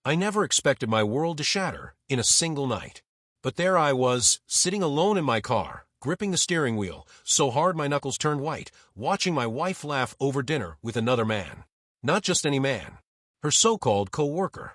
I never expected my world to shatter in a single night. But there I was, sitting alone in my car, gripping the steering wheel, so hard my knuckles turned white, watching my wife laugh over dinner with another man. Not just any man. Her so-called co-worker.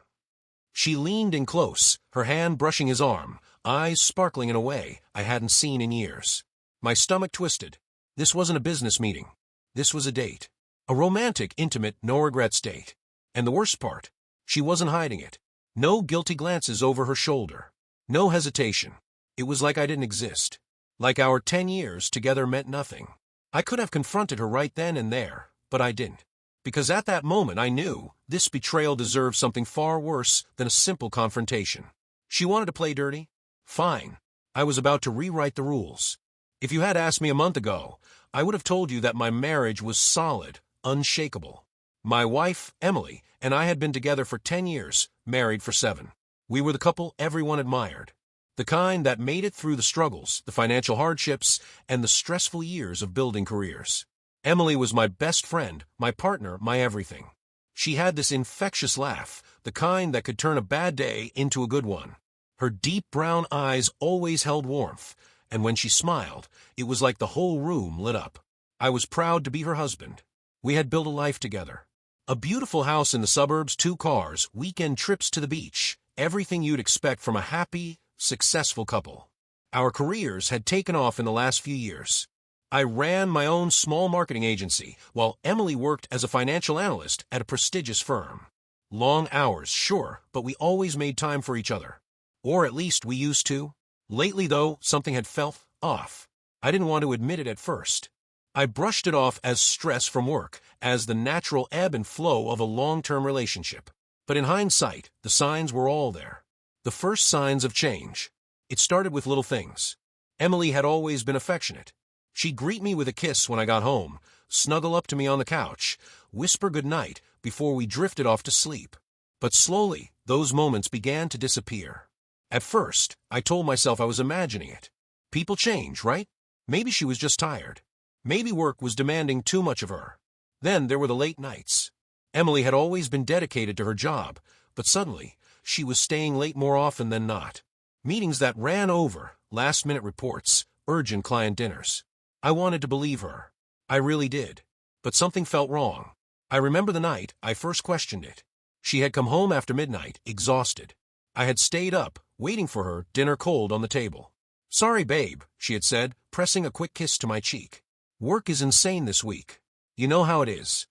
She leaned in close, her hand brushing his arm, eyes sparkling in a way I hadn't seen in years. My stomach twisted. This wasn't a business meeting. This was a date. A romantic, intimate, no-regrets date. And the worst part, she wasn't hiding it. No guilty glances over her shoulder. No hesitation. It was like I didn't exist. Like our 10 years together meant nothing. I could have confronted her right then and there, but I didn't. Because at that moment I knew this betrayal deserved something far worse than a simple confrontation. She wanted to play dirty? Fine. I was about to rewrite the rules. If you had asked me a month ago, I would have told you that my marriage was solid, unshakable. My wife, Emily, and I had been together for 10 years, married for 7. We were the couple everyone admired. The kind that made it through the struggles, the financial hardships, and the stressful years of building careers. Emily was my best friend, my partner, my everything. She had this infectious laugh, the kind that could turn a bad day into a good one. Her deep brown eyes always held warmth, and when she smiled, it was like the whole room lit up. I was proud to be her husband. We had built a life together. A beautiful house in the suburbs, 2 cars, weekend trips to the beach, everything you'd expect from a happy, successful couple. Our careers had taken off in the last few years. I ran my own small marketing agency, while Emily worked as a financial analyst at a prestigious firm. Long hours, sure, but we always made time for each other. Or at least we used to. Lately, though, something had felt off. I didn't want to admit it at first. I brushed it off as stress from work, as the natural ebb and flow of a long-term relationship. But in hindsight, the signs were all there. The first signs of change. It started with little things. Emily had always been affectionate. She'd greet me with a kiss when I got home, snuggle up to me on the couch, whisper goodnight before we drifted off to sleep. But slowly, those moments began to disappear. At first, I told myself I was imagining it. People change, right? Maybe she was just tired. Maybe work was demanding too much of her. Then there were the late nights. Emily had always been dedicated to her job, but suddenly, she was staying late more often than not. Meetings that ran over, last-minute reports, urgent client dinners. I wanted to believe her. I really did. But something felt wrong. I remember the night I first questioned it. She had come home after midnight, exhausted. I had stayed up, waiting for her, dinner cold on the table. "Sorry, babe," she had said, pressing a quick kiss to my cheek. "Work is insane this week. You know how it is."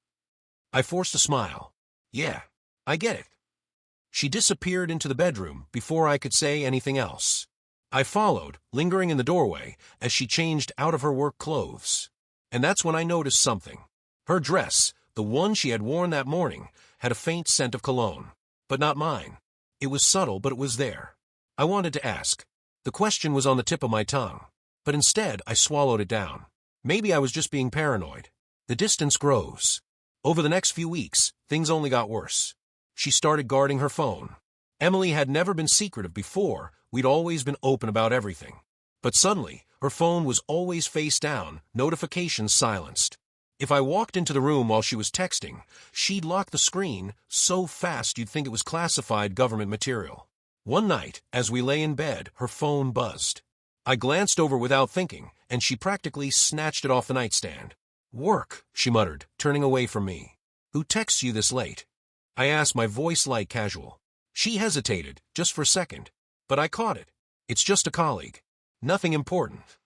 I forced a smile. "Yeah, I get it." She disappeared into the bedroom before I could say anything else. I followed, lingering in the doorway, as she changed out of her work clothes. And that's when I noticed something. Her dress, the one she had worn that morning, had a faint scent of cologne. But not mine. It was subtle, but it was there. I wanted to ask. The question was on the tip of my tongue. But instead, I swallowed it down. Maybe I was just being paranoid. The distance grows. Over the next few weeks, things only got worse. She started guarding her phone. Emily had never been secretive before. We'd always been open about everything. But suddenly, her phone was always face down, notifications silenced. If I walked into the room while she was texting, she'd lock the screen so fast you'd think it was classified government material. One night, as we lay in bed, her phone buzzed. I glanced over without thinking, and she practically snatched it off the nightstand. "Work," she muttered, turning away from me. "Who texts you this late?" I asked, my voice light casual. She hesitated, just for a second. But I caught it. "It's just a colleague. Nothing important."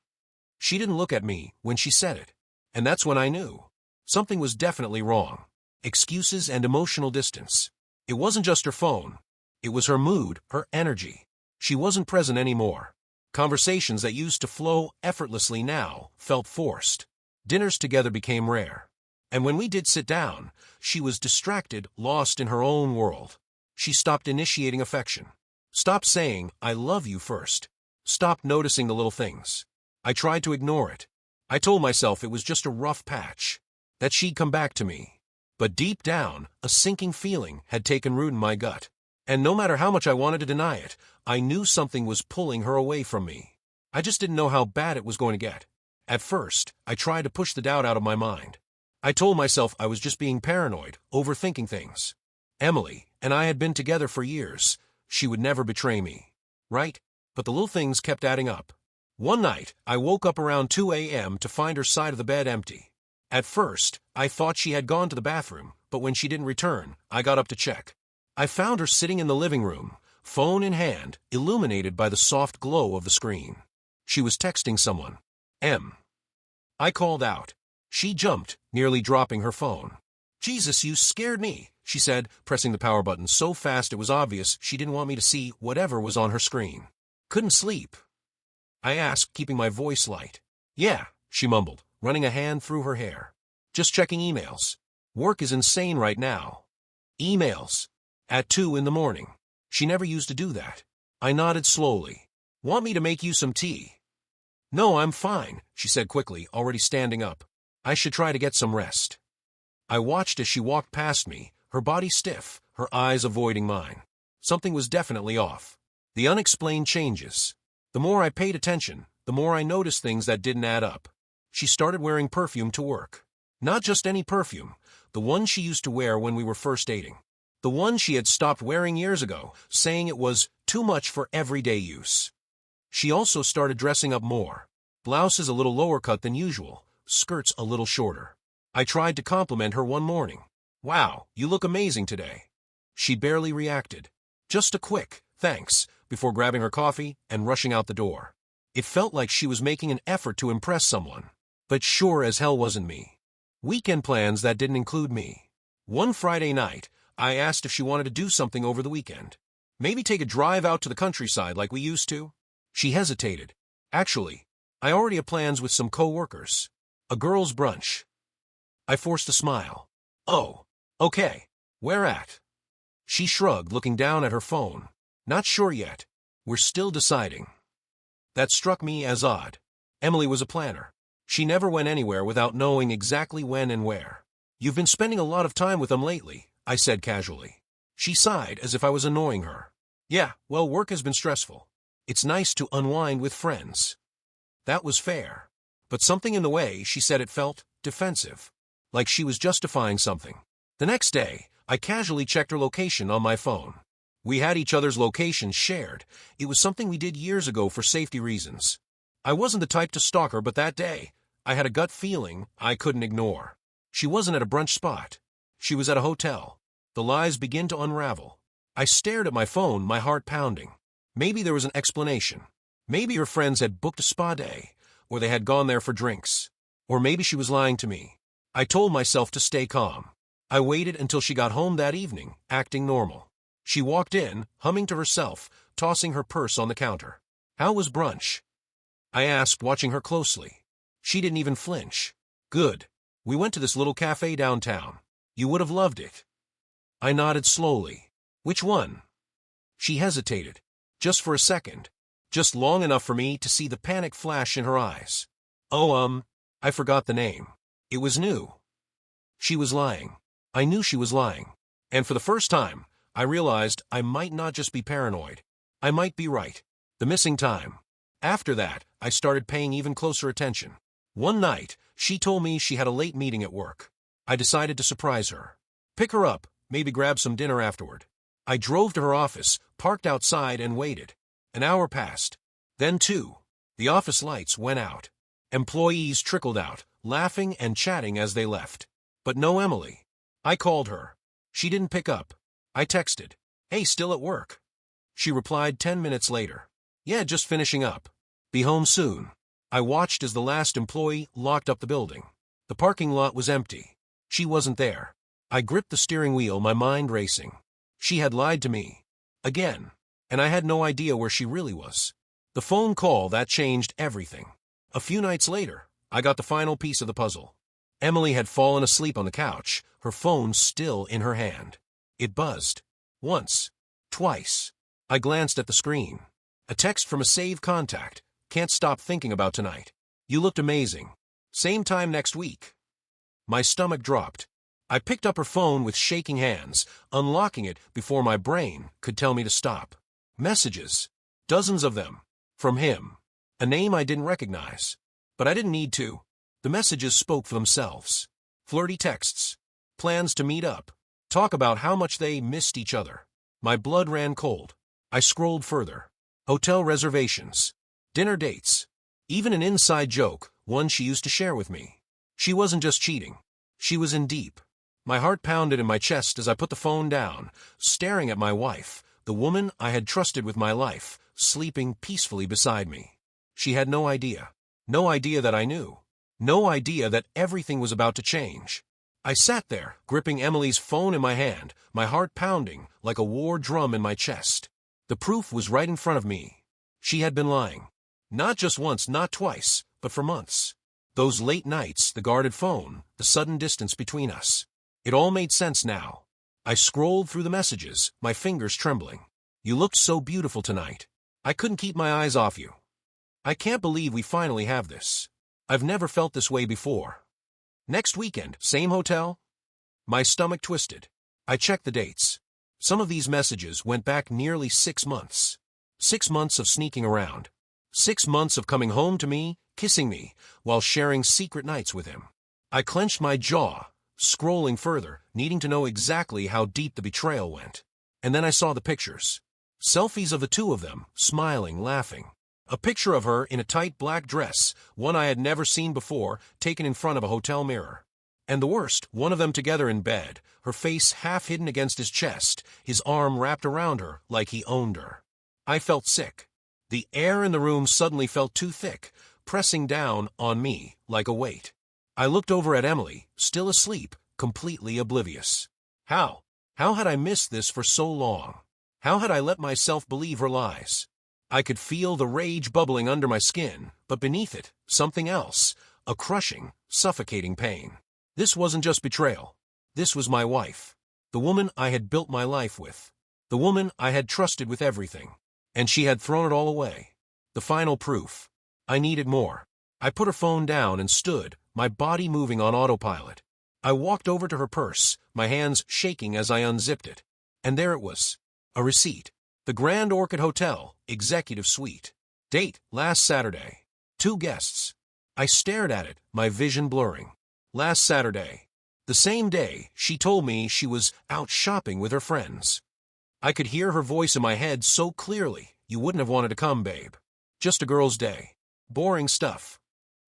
She didn't look at me when she said it. And that's when I knew. Something was definitely wrong. Excuses and emotional distance. It wasn't just her phone. It was her mood, her energy. She wasn't present anymore. Conversations that used to flow effortlessly now felt forced. Dinners together became rare. And when we did sit down, she was distracted, lost in her own world. She stopped initiating affection. Stopped saying, "I love you" first. Stopped noticing the little things. I tried to ignore it. I told myself it was just a rough patch, that she'd come back to me. But deep down, a sinking feeling had taken root in my gut. And no matter how much I wanted to deny it, I knew something was pulling her away from me. I just didn't know how bad it was going to get. At first, I tried to push the doubt out of my mind. I told myself I was just being paranoid, overthinking things. Emily, And I had been together for years. She would never betray me. Right? But the little things kept adding up. One night, I woke up around 2 a.m. to find her side of the bed empty. At first, I thought she had gone to the bathroom, but when she didn't return, I got up to check. I found her sitting in the living room, phone in hand, illuminated by the soft glow of the screen. She was texting someone. M. I called out. She jumped, nearly dropping her phone. "Jesus, you scared me," she said, pressing the power button so fast it was obvious she didn't want me to see whatever was on her screen. "Couldn't sleep?" I asked, keeping my voice light. "Yeah," she mumbled, running a hand through her hair. "Just checking emails. Work is insane right now." Emails. At 2 in the morning. She never used to do that. I nodded slowly. "Want me to make you some tea?" "No, I'm fine," she said quickly, already standing up. "I should try to get some rest." I watched as she walked past me, her body stiff, her eyes avoiding mine. Something was definitely off. The unexplained changes. The more I paid attention, the more I noticed things that didn't add up. She started wearing perfume to work. Not just any perfume, the one she used to wear when we were first dating. The one she had stopped wearing years ago, saying it was too much for everyday use. She also started dressing up more. Blouses a little lower cut than usual, skirts a little shorter. I tried to compliment her one morning. "Wow, you look amazing today." She barely reacted. Just a quick, "Thanks," before grabbing her coffee and rushing out the door. It felt like she was making an effort to impress someone. But sure as hell wasn't me. Weekend plans that didn't include me. One Friday night, I asked if she wanted to do something over the weekend. Maybe take a drive out to the countryside like we used to? She hesitated. "Actually, I already have plans with some co-workers. A girls' brunch." I forced a smile. "Oh, okay. Where at?" She shrugged, looking down at her phone. "Not sure yet. We're still deciding." That struck me as odd. Emily was a planner. She never went anywhere without knowing exactly when and where. "You've been spending a lot of time with them lately," I said casually. She sighed as if I was annoying her. "Yeah, well, work has been stressful. It's nice to unwind with friends." That was fair. But something in the way she said it felt defensive. Like she was justifying something. The next day, I casually checked her location on my phone. We had each other's locations shared. It was something we did years ago for safety reasons. I wasn't the type to stalk her, but that day, I had a gut feeling I couldn't ignore. She wasn't at a brunch spot. She was at a hotel. The lies began to unravel. I stared at my phone, my heart pounding. Maybe there was an explanation. Maybe her friends had booked a spa day, or they had gone there for drinks. Or maybe she was lying to me. I told myself to stay calm. I waited until she got home that evening, acting normal. She walked in, humming to herself, tossing her purse on the counter. "How was brunch?" I asked, watching her closely. She didn't even flinch. "Good. We went to this little cafe downtown. You would have loved it." I nodded slowly. "Which one?" She hesitated. Just for a second. Just long enough for me to see the panic flash in her eyes. "Oh, I forgot the name. It was new." She was lying. I knew she was lying. And for the first time, I realized I might not just be paranoid. I might be right. The missing time. After that, I started paying even closer attention. One night, she told me she had a late meeting at work. I decided to surprise her. Pick her up, maybe grab some dinner afterward. I drove to her office, parked outside, and waited. An hour passed. Then 2. The office lights went out. Employees trickled out, laughing and chatting as they left. But no Emily. I called her. She didn't pick up. I texted, "Hey, still at work?" She replied 10 minutes later. "Yeah, just finishing up. Be home soon." I watched as the last employee locked up the building. The parking lot was empty. She wasn't there. I gripped the steering wheel, my mind racing. She had lied to me. Again. And I had no idea where she really was. The phone call, that changed everything. A few nights later, I got the final piece of the puzzle. Emily had fallen asleep on the couch, her phone still in her hand. It buzzed. Once. Twice. I glanced at the screen. A text from a saved contact. "Can't stop thinking about tonight. You looked amazing. Same time next week." My stomach dropped. I picked up her phone with shaking hands, unlocking it before my brain could tell me to stop. Messages. Dozens of them. From him. A name I didn't recognize. But I didn't need to. The messages spoke for themselves. Flirty texts. Plans to meet up. Talk about how much they missed each other. My blood ran cold. I scrolled further. Hotel reservations. Dinner dates. Even an inside joke, one she used to share with me. She wasn't just cheating. She was in deep. My heart pounded in my chest as I put the phone down, staring at my wife, the woman I had trusted with my life, sleeping peacefully beside me. She had no idea. No idea that I knew. No idea that everything was about to change. I sat there, gripping Emily's phone in my hand, my heart pounding like a war drum in my chest. The proof was right in front of me. She had been lying. Not just once, not twice, but for months. Those late nights, the guarded phone, the sudden distance between us. It all made sense now. I scrolled through the messages, my fingers trembling. You looked so beautiful tonight. I couldn't keep my eyes off you. I can't believe we finally have this. I've never felt this way before. Next weekend, same hotel? My stomach twisted. I checked the dates. Some of these messages went back nearly 6 months. 6 months of sneaking around. 6 months of coming home to me, kissing me, while sharing secret nights with him. I clenched my jaw, scrolling further, needing to know exactly how deep the betrayal went. And then I saw the pictures. Selfies of the two of them, smiling, laughing. A picture of her in a tight black dress, one I had never seen before, taken in front of a hotel mirror. And the worst, one of them together in bed, her face half hidden against his chest, his arm wrapped around her like he owned her. I felt sick. The air in the room suddenly felt too thick, pressing down on me like a weight. I looked over at Emily, still asleep, completely oblivious. How had I missed this for so long? How had I let myself believe her lies? I could feel the rage bubbling under my skin, but beneath it, something else, a crushing, suffocating pain. This wasn't just betrayal. This was my wife. The woman I had built my life with. The woman I had trusted with everything. And she had thrown it all away. The final proof. I needed more. I put her phone down and stood, my body moving on autopilot. I walked over to her purse, my hands shaking as I unzipped it. And there it was. A receipt. The Grand Orchid Hotel, Executive Suite. Date, last Saturday. 2 guests. I stared at it, my vision blurring. Last Saturday. The same day, she told me she was out shopping with her friends. I could hear her voice in my head so clearly, you wouldn't have wanted to come, babe. Just a girl's day. Boring stuff.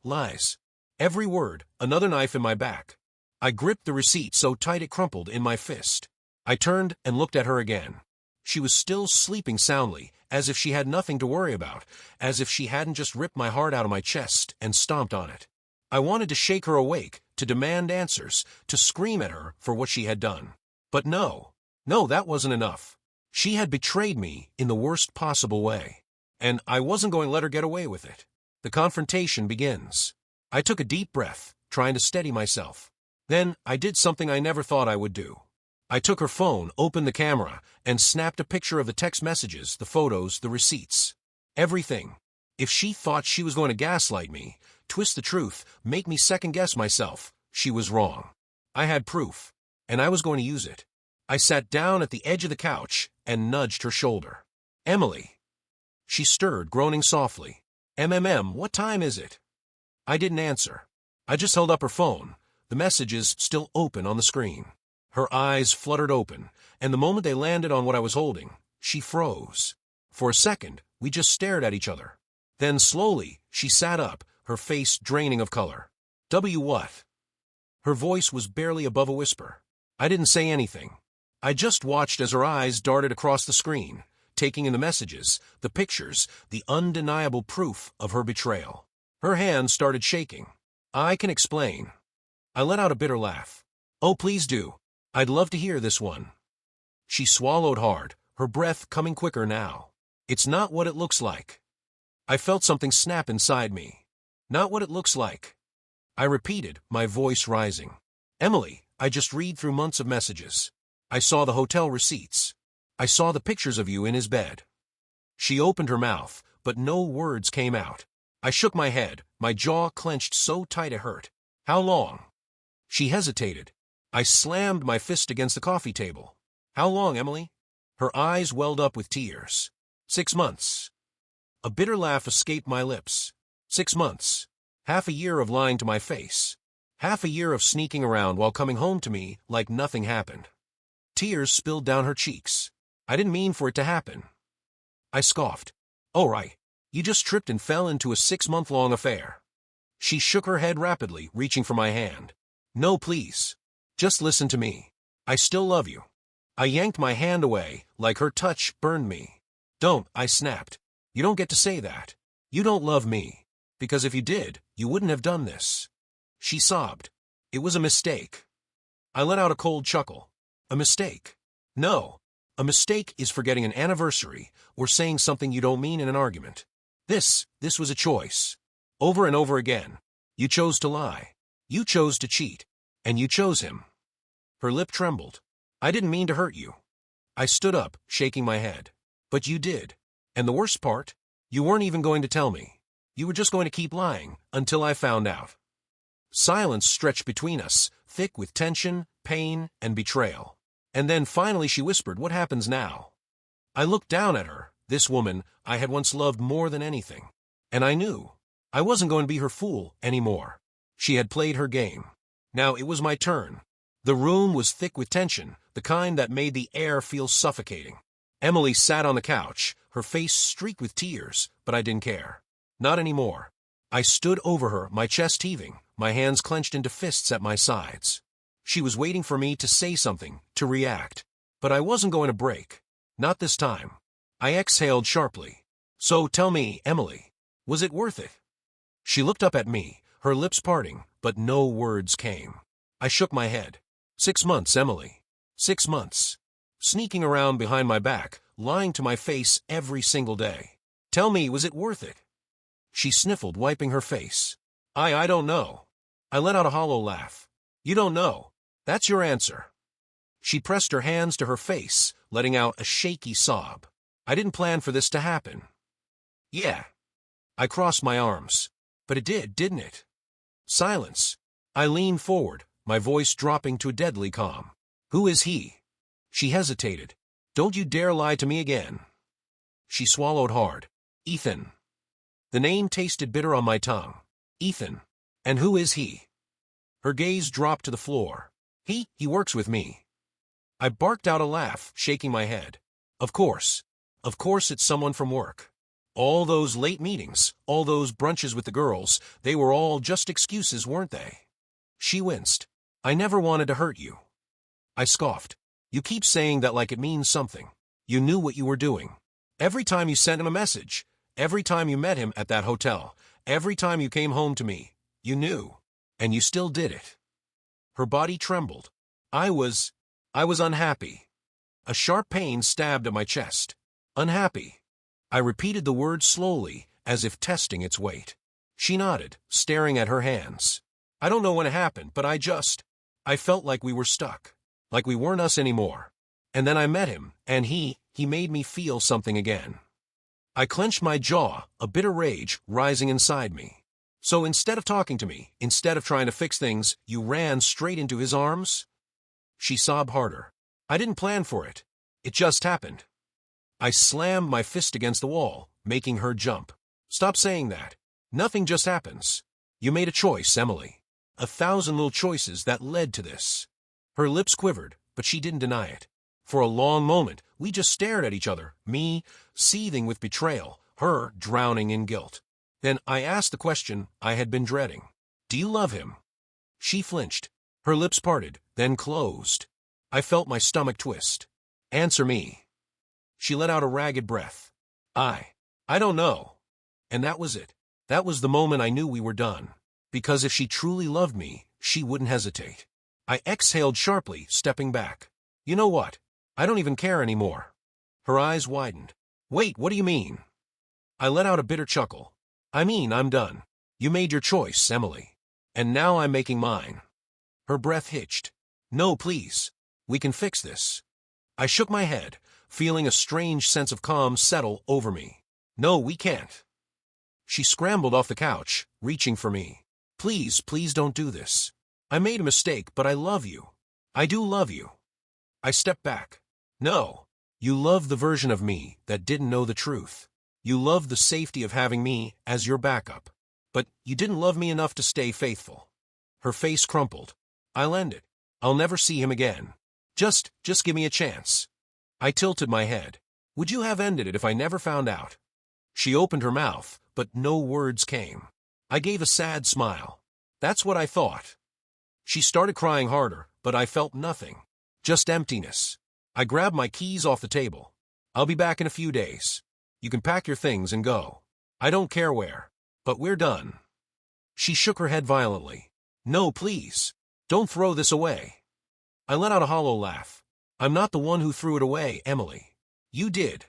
Lies. Every word, another knife in my back. I gripped the receipt so tight it crumpled in my fist. I turned and looked at her again. She was still sleeping soundly, as if she had nothing to worry about, as if she hadn't just ripped my heart out of my chest and stomped on it. I wanted to shake her awake, to demand answers, to scream at her for what she had done. But no, that wasn't enough. She had betrayed me in the worst possible way. And I wasn't going to let her get away with it. The confrontation begins. I took a deep breath, trying to steady myself. Then I did something I never thought I would do. I took her phone, opened the camera, and snapped a picture of the text messages, the photos, the receipts. Everything. If she thought she was going to gaslight me, twist the truth, make me second-guess myself, she was wrong. I had proof, and I was going to use it. I sat down at the edge of the couch and nudged her shoulder. Emily. She stirred, groaning softly. What time is it? I didn't answer. I just held up her phone, the messages still open on the screen. Her eyes fluttered open, and the moment they landed on what I was holding, she froze. For a second, we just stared at each other. Then slowly, she sat up, her face draining of color. What? Her voice was barely above a whisper. I didn't say anything. I just watched as her eyes darted across the screen, taking in the messages, the pictures, the undeniable proof of her betrayal. Her hands started shaking. I can explain. I let out a bitter laugh. Oh, please do. I'd love to hear this one. She swallowed hard, her breath coming quicker now. It's not what it looks like. I felt something snap inside me. Not what it looks like. I repeated, my voice rising. Emily, I just read through months of messages. I saw the hotel receipts. I saw the pictures of you in his bed. She opened her mouth, but no words came out. I shook my head, my jaw clenched so tight it hurt. How long? She hesitated. I slammed my fist against the coffee table. How long, Emily? Her eyes welled up with tears. 6 months. A bitter laugh escaped my lips. 6 months. Half a year of lying to my face. Half a year of sneaking around while coming home to me like nothing happened. Tears spilled down her cheeks. I didn't mean for it to happen. I scoffed. Oh right, you just tripped and fell into a 6-month-long affair. She shook her head rapidly, reaching for my hand. No, please. Just listen to me. I still love you. I yanked my hand away, like her touch burned me. Don't, I snapped. You don't get to say that. You don't love me. Because if you did, you wouldn't have done this. She sobbed. It was a mistake. I let out a cold chuckle. A mistake? No. A mistake is forgetting an anniversary or saying something you don't mean in an argument. This was a choice. Over and over again. You chose to lie. You chose to cheat. And you chose him. Her lip trembled. I didn't mean to hurt you. I stood up, shaking my head. But you did. And the worst part? You weren't even going to tell me. You were just going to keep lying until I found out. Silence stretched between us, thick with tension, pain, and betrayal. And then finally she whispered, "What happens now?" I looked down at her, this woman I had once loved more than anything. And I knew. I wasn't going to be her fool anymore. She had played her game. Now it was my turn. The room was thick with tension, the kind that made the air feel suffocating. Emily sat on the couch, her face streaked with tears, but I didn't care. Not anymore. I stood over her, my chest heaving, my hands clenched into fists at my sides. She was waiting for me to say something, to react. But I wasn't going to break. Not this time. I exhaled sharply. So tell me, Emily, was it worth it? She looked up at me, her lips parting, but no words came. I shook my head. 6 months, Emily. 6 months. Sneaking around behind my back, lying to my face every single day. Tell me, was it worth it? She sniffled, wiping her face. I don't know. I let out a hollow laugh. You don't know. That's your answer. She pressed her hands to her face, letting out a shaky sob. I didn't plan for this to happen. Yeah. I crossed my arms. But it did, didn't it? Silence. I leaned forward, my voice dropping to a deadly calm. Who is he? She hesitated. Don't you dare lie to me again. She swallowed hard. Ethan. The name tasted bitter on my tongue. Ethan. And who is he? Her gaze dropped to the floor. He works with me. I barked out a laugh, shaking my head. Of course. Of course it's someone from work. All those late meetings, all those brunches with the girls, they were all just excuses, weren't they? She winced. I never wanted to hurt you. I scoffed. You keep saying that like it means something. You knew what you were doing. Every time you sent him a message, every time you met him at that hotel, every time you came home to me, you knew. And you still did it. Her body trembled. I was unhappy. A sharp pain stabbed at my chest. Unhappy. I repeated the word slowly, as if testing its weight. She nodded, staring at her hands. I don't know when it happened, but I felt like we were stuck. Like we weren't us anymore. And then I met him, and he made me feel something again. I clenched my jaw, a bitter rage rising inside me. So instead of talking to me, instead of trying to fix things, you ran straight into his arms? She sobbed harder. I didn't plan for it. It just happened. I slammed my fist against the wall, making her jump. Stop saying that. Nothing just happens. You made a choice, Emily. 1,000 little choices that led to this. Her lips quivered, but she didn't deny it. For a long moment, we just stared at each other, me seething with betrayal, her drowning in guilt. Then I asked the question I had been dreading. Do you love him? She flinched. Her lips parted, then closed. I felt my stomach twist. Answer me. She let out a ragged breath. I don't know. And that was it. That was the moment I knew we were done. Because if she truly loved me, she wouldn't hesitate. I exhaled sharply, stepping back. You know what? I don't even care anymore. Her eyes widened. Wait, what do you mean? I let out a bitter chuckle. I mean, I'm done. You made your choice, Emily. And now I'm making mine. Her breath hitched. No, please. We can fix this. I shook my head, feeling a strange sense of calm settle over me. No, we can't. She scrambled off the couch, reaching for me. Please, please don't do this. I made a mistake, but I love you. I do love you. I stepped back. No. You love the version of me that didn't know the truth. You love the safety of having me as your backup. But you didn't love me enough to stay faithful. Her face crumpled. I'll end it. I'll never see him again. Just give me a chance. I tilted my head. Would you have ended it if I never found out? She opened her mouth, but no words came. I gave a sad smile. That's what I thought. She started crying harder, but I felt nothing. Just emptiness. I grabbed my keys off the table. I'll be back in a few days. You can pack your things and go. I don't care where. But we're done. She shook her head violently. No, please. Don't throw this away. I let out a hollow laugh. I'm not the one who threw it away, Emily. You did.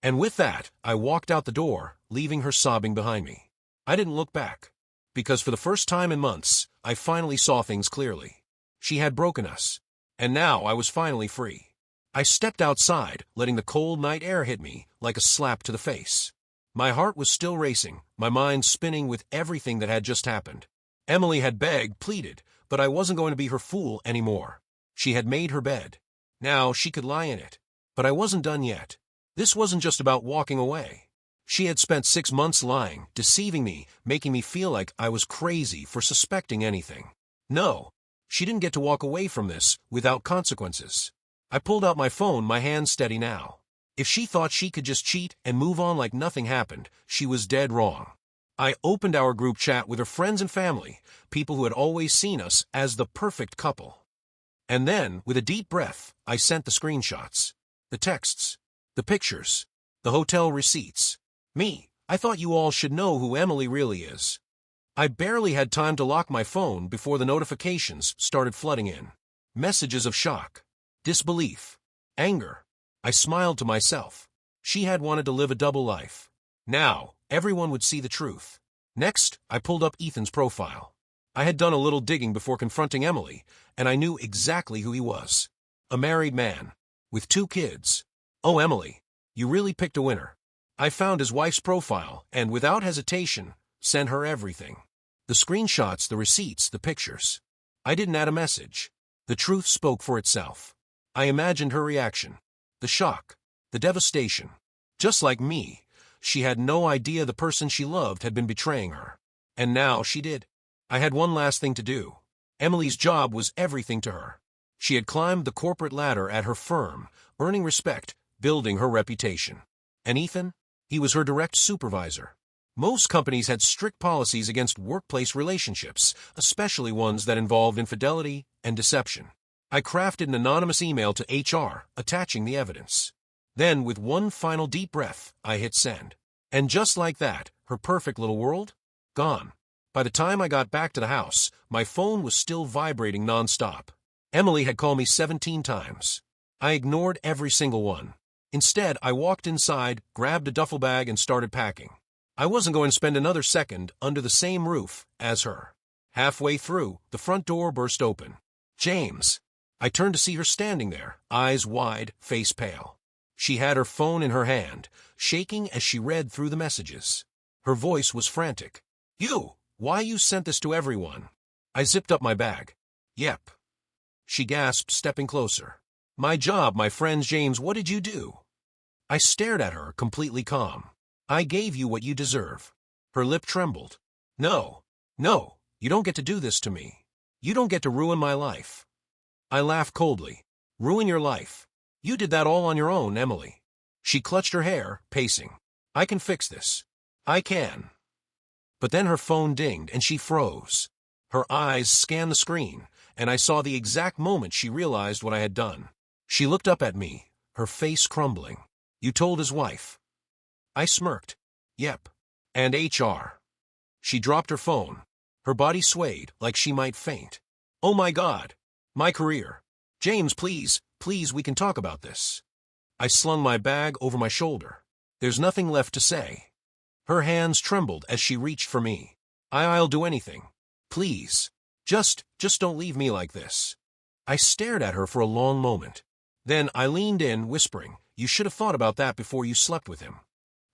And with that, I walked out the door, leaving her sobbing behind me. I didn't look back. Because for the first time in months, I finally saw things clearly. She had broken us. And now I was finally free. I stepped outside, letting the cold night air hit me like a slap to the face. My heart was still racing, my mind spinning with everything that had just happened. Emily had begged, pleaded, but I wasn't going to be her fool anymore. She had made her bed. Now she could lie in it. But I wasn't done yet. This wasn't just about walking away. She had spent 6 months lying, deceiving me, making me feel like I was crazy for suspecting anything. No, she didn't get to walk away from this without consequences. I pulled out my phone, my hand steady now. If she thought she could just cheat and move on like nothing happened, she was dead wrong. I opened our group chat with her friends and family, people who had always seen us as the perfect couple. And then, with a deep breath, I sent the screenshots, the texts, the pictures, the hotel receipts. Me, I thought you all should know who Emily really is. I barely had time to lock my phone before the notifications started flooding in. Messages of shock, disbelief, anger. I smiled to myself. She had wanted to live a double life. Now, everyone would see the truth. Next, I pulled up Ethan's profile. I had done a little digging before confronting Emily, and I knew exactly who he was. A married man, with 2 kids. Oh, Emily, you really picked a winner. I found his wife's profile, and without hesitation, sent her everything. The screenshots, the receipts, the pictures. I didn't add a message. The truth spoke for itself. I imagined her reaction. The shock. The devastation. Just like me, she had no idea the person she loved had been betraying her. And now she did. I had one last thing to do. Emily's job was everything to her. She had climbed the corporate ladder at her firm, earning respect, building her reputation. And Ethan? He was her direct supervisor. Most companies had strict policies against workplace relationships, especially ones that involved infidelity and deception. I crafted an anonymous email to HR, attaching the evidence. Then, with one final deep breath, I hit send. And just like that, her perfect little world? Gone. By the time I got back to the house, my phone was still vibrating nonstop. Emily had called me 17 times. I ignored every single one. Instead, I walked inside, grabbed a duffel bag, and started packing. I wasn't going to spend another second under the same roof as her. Halfway through, the front door burst open. James. I turned to see her standing there, eyes wide, face pale. She had her phone in her hand, shaking as she read through the messages. Her voice was frantic. Why you sent this to everyone? I zipped up my bag. Yep. She gasped, stepping closer. My job, my friends. James, what did you do? I stared at her, completely calm. I gave you what you deserve. Her lip trembled. No, you don't get to do this to me. You don't get to ruin my life. I laughed coldly. Ruin your life? You did that all on your own, Emily. She clutched her hair, pacing. I can fix this. I can. But then her phone dinged and she froze. Her eyes scanned the screen, and I saw the exact moment she realized what I had done. She looked up at me, her face crumbling. You told his wife. I smirked. Yep. And HR. She dropped her phone. Her body swayed like she might faint. Oh my God. My career. James, please, we can talk about this. I slung my bag over my shoulder. There's nothing left to say. Her hands trembled as she reached for me. I'll do anything. Please. Just don't leave me like this. I stared at her for a long moment. Then I leaned in, whispering, you should have thought about that before you slept with him.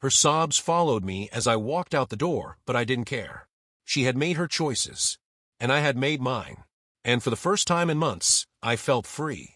Her sobs followed me as I walked out the door, but I didn't care. She had made her choices, and I had made mine. And for the first time in months, I felt free.